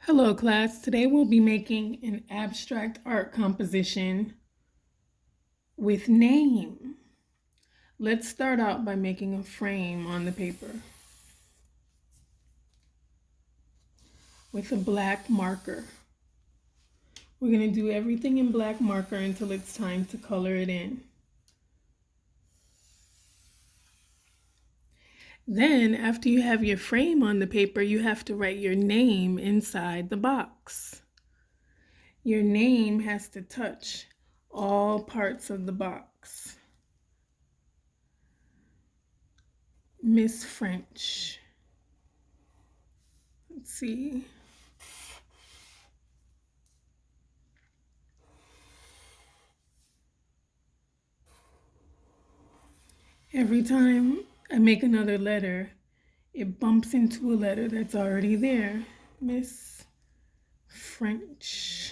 Hello class, today we'll be making an abstract art composition with name. Let's start out by making a frame on the paper with a black marker. We're going to do everything in black marker until it's time to color it in. Then, after you have your frame on the paper, you have to write your name inside the box. Your name has to touch all parts of the box. Miss French. Let's see. Every time I make another letter, it bumps into a letter that's already there. Miss French.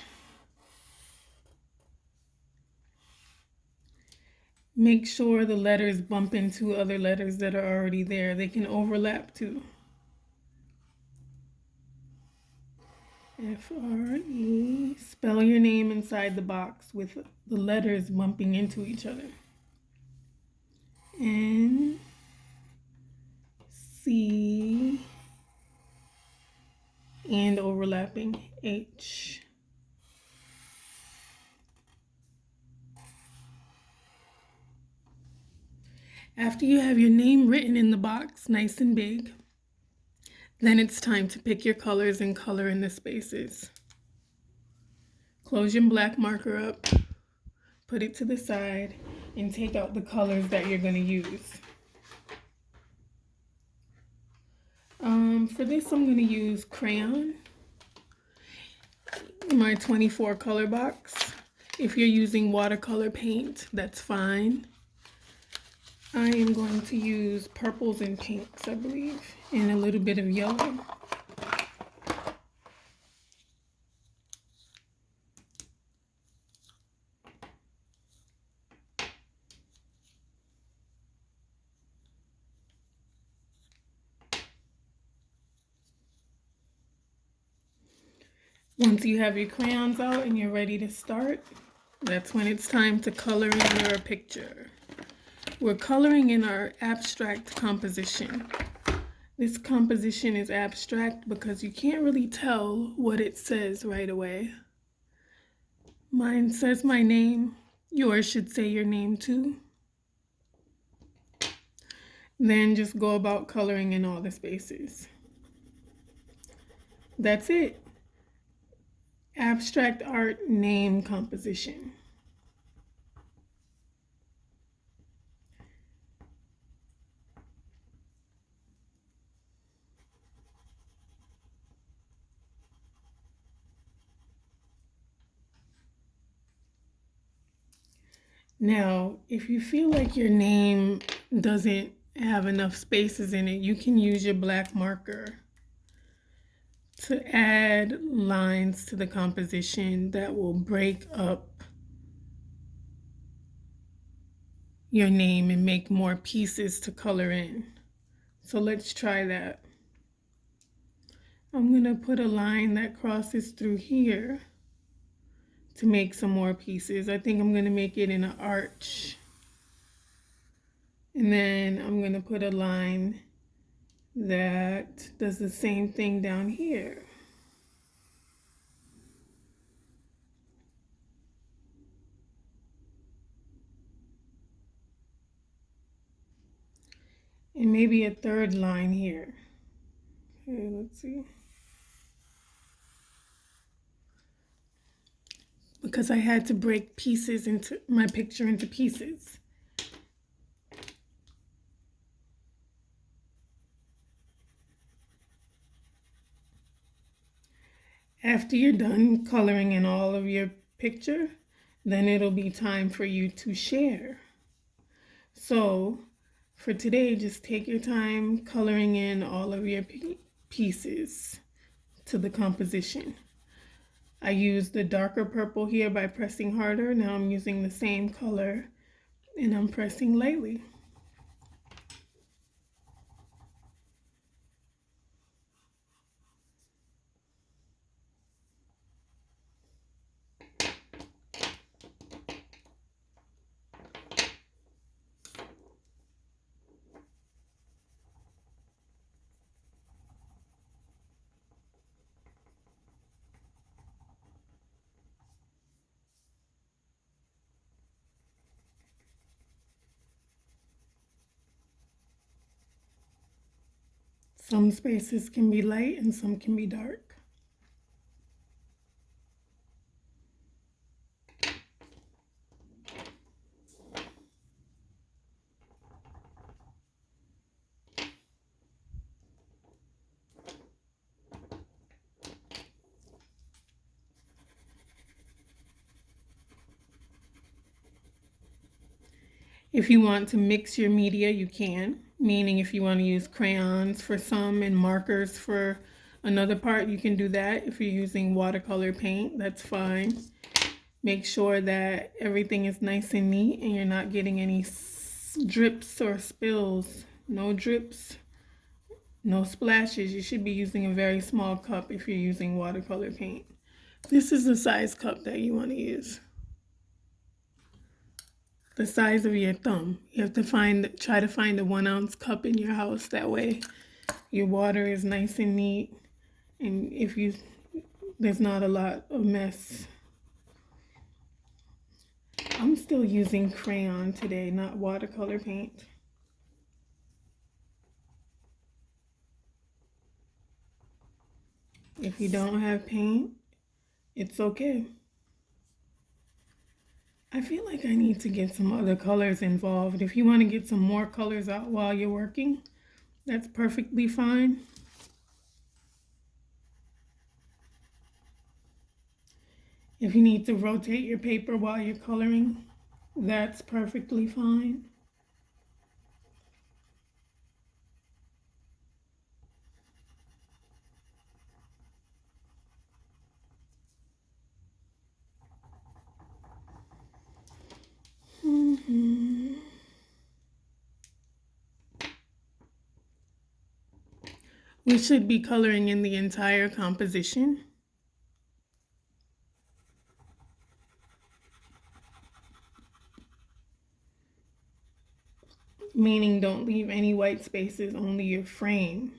Make sure the letters bump into other letters that are already there. They can overlap too. F-R-E. Spell your name inside the box with the letters bumping into each other. N C and overlapping H. After you have your name written in the box, nice and big, then it's time to pick your colors and color in the spaces. Close your black marker up, put it to the side, and take out the colors that you're going to use. For this, I'm going to use crayon, my 24 color box. If you're using watercolor paint, that's fine. I am going to use purples and pinks, I believe, and a little bit of yellow. Once you have your crayons out and you're ready to start, that's when it's time to color in your picture. We're coloring in our abstract composition. This composition is abstract because you can't really tell what it says right away. Mine says my name. Yours should say your name too. Then just go about coloring in all the spaces. That's it. Abstract art name composition. Now, if you feel like your name doesn't have enough spaces in it, you can use your black marker to add lines to the composition that will break up your name and make more pieces to color in. So let's try that. I'm going to put a line that crosses through here to make some more pieces. I think I'm going to make it in an arch. And then I'm going to put a line that does the same thing down here. And maybe a third line here. Okay, let's see. Because I had to break pieces into my picture into pieces. After you're done coloring in all of your picture, then it'll be time for you to share. So for today, just take your time coloring in all of your pieces to the composition. I used the darker purple here by pressing harder. Now I'm using the same color and I'm pressing lightly. Some spaces can be light and some can be dark. If you want to mix your media, you can. Meaning if you want to use crayons for some and markers for another part, you can do that. If you're using watercolor paint, that's fine. Make sure that everything is nice and neat and you're not getting any drips or spills. No drips, no splashes. You should be using a very small cup if you're using watercolor paint. This is the size cup that you want to use. The size of your thumb. You have to try to find a 1 ounce cup in your house. That way your water is nice and neat, and there's not a lot of mess. I'm still using crayon today, not watercolor paint. If you don't have paint, it's okay. I feel like I need to get some other colors involved. If you want to get some more colors out while you're working, that's perfectly fine. If you need to rotate your paper while you're coloring, that's perfectly fine. We should be coloring in the entire composition. Meaning don't leave any white spaces, only your frame.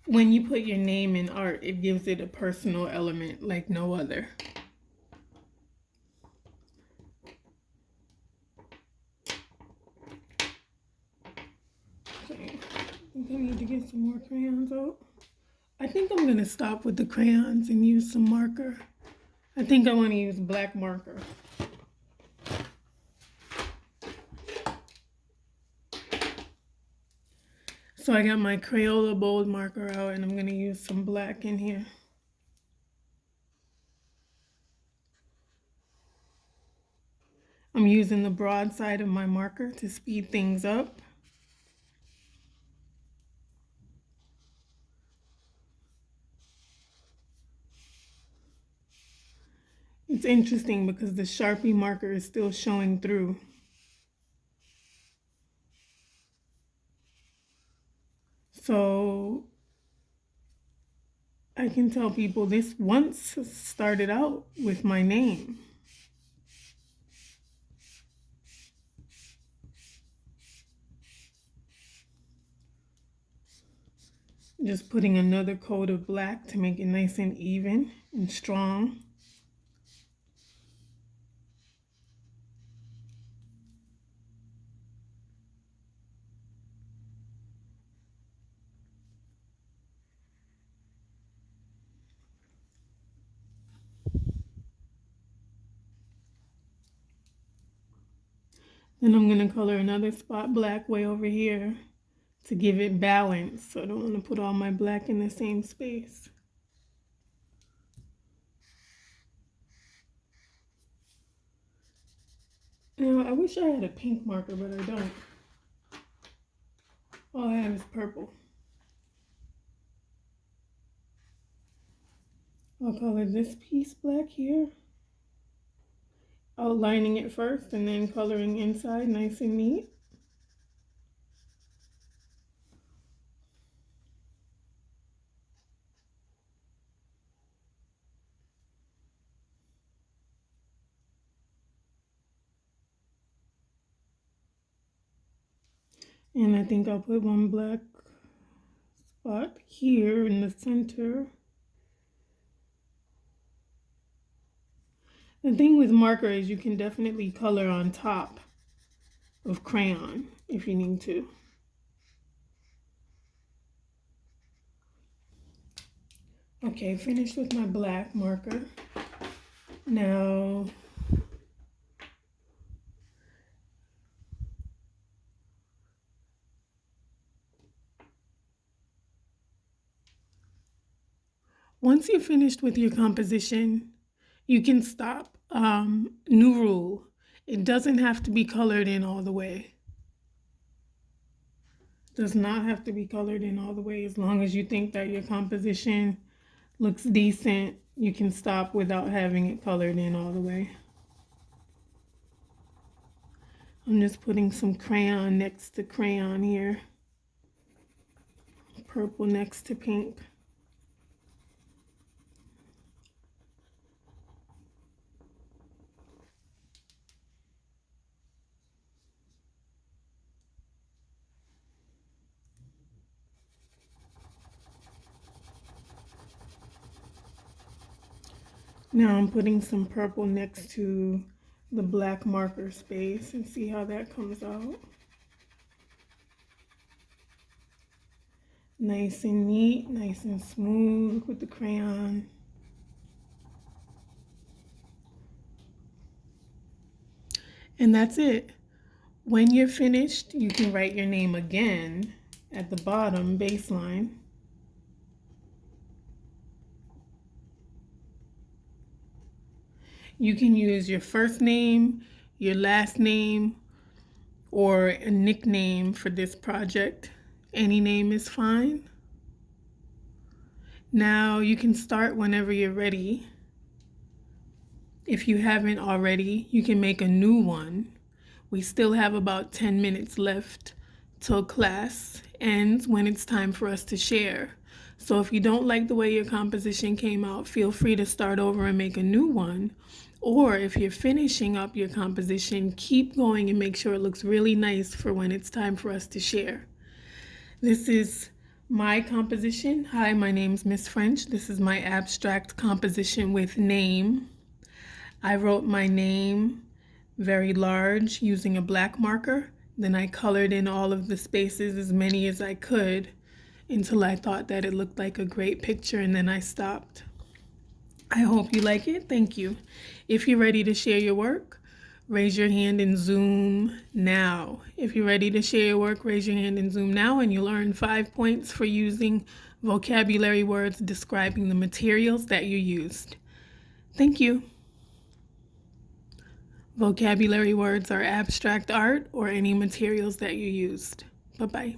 When you put your name in art, it gives it a personal element like no other. Okay, I think I need to get some more crayons out. I think I'm gonna stop with the crayons and use some marker. I think I want to use black marker. So I got my Crayola bold marker out and I'm gonna use some black in here. I'm using the broad side of my marker to speed things up. It's interesting because the Sharpie marker is still showing through. So I can tell people this once started out with my name. Just putting another coat of black to make it nice and even and strong. Then I'm going to color another spot black way over here to give it balance. So I don't want to put all my black in the same space. Now, I wish I had a pink marker, but I don't. All I have is purple. I'll color this piece black here. Outlining it first and then coloring inside nice and neat. And I think I'll put one black spot here in the center. The thing with marker is you can definitely color on top of crayon if you need to. Okay, finished with my black marker. Now, once you're finished with your composition, you can stop. New rule, it doesn't have to be colored in all the way. Does not have to be colored in all the way. As long as you think that your composition looks decent, you can stop without having it colored in all the way. I'm just putting some crayon next to crayon here. Purple next to pink. Now I'm putting some purple next to the black marker space and see how that comes out. Nice and neat, nice and smooth with the crayon. And that's it. When you're finished, you can write your name again at the bottom baseline. You can use your first name, your last name, or a nickname for this project. Any name is fine. Now you can start whenever you're ready. If you haven't already, you can make a new one. We still have about 10 minutes left till class ends when it's time for us to share. So if you don't like the way your composition came out, feel free to start over and make a new one. Or if you're finishing up your composition, keep going and make sure it looks really nice for when it's time for us to share. This is my composition. Hi, my name's Miss French. This is my abstract composition with name. I wrote my name very large using a black marker. Then I colored in all of the spaces, as many as I could, until I thought that it looked like a great picture, and then I stopped. I hope you like it. Thank you. If you're ready to share your work, raise your hand in Zoom now. If you're ready to share your work, raise your hand in Zoom now, and you'll earn 5 points for using vocabulary words describing the materials that you used. Thank you. Vocabulary words are abstract art or any materials that you used. Bye-bye.